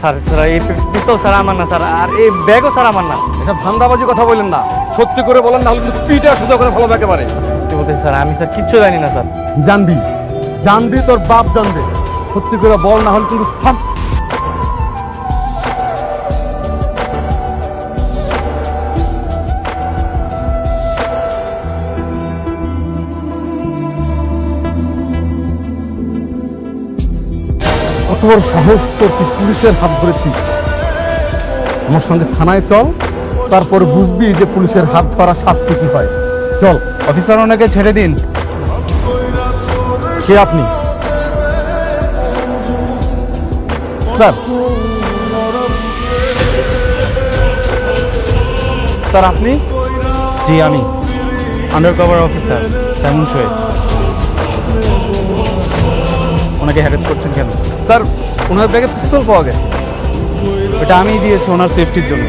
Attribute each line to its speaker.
Speaker 1: Sir sir এই পিস্তল sir আমার না স্যার, আর এই ব্যাগও স্যার আমার না।
Speaker 2: এসব ধান্দাবাজি কথা বললেন না, সত্যি করে বলেন, না হলে কিন্তু পিঠে সোজা করে ফেলাবো একেবারে।
Speaker 1: সত্যি বলতে স্যার আমি স্যার কিচ্ছু জানি না স্যার।
Speaker 2: জানবি, জানবি, তোর বাপ জানবে। সত্যি করে বল, না হলে কিন্তু কত বড় সাহস তোর, তুই পুলিশের হাত ধরেছিস। আমার সঙ্গে থানায় চল, তারপর বুঝবি যে পুলিশের হাত ধরা শাস্তি কি হয়। চল।
Speaker 1: অফিসার ওনাকে ছেড়ে দিন।
Speaker 2: কে আপনি? স্যার,
Speaker 1: স্যার আপনি? জি আমি under cover officer Simon Shoaib. ওনাকে হ্যারেস করছেন কেন?
Speaker 2: স্যার ওনার ব্যাগে পিস্তল পাওয়া গেছে।
Speaker 1: ওটা আমিই দিয়েছি ওনার সেফটির জন্য।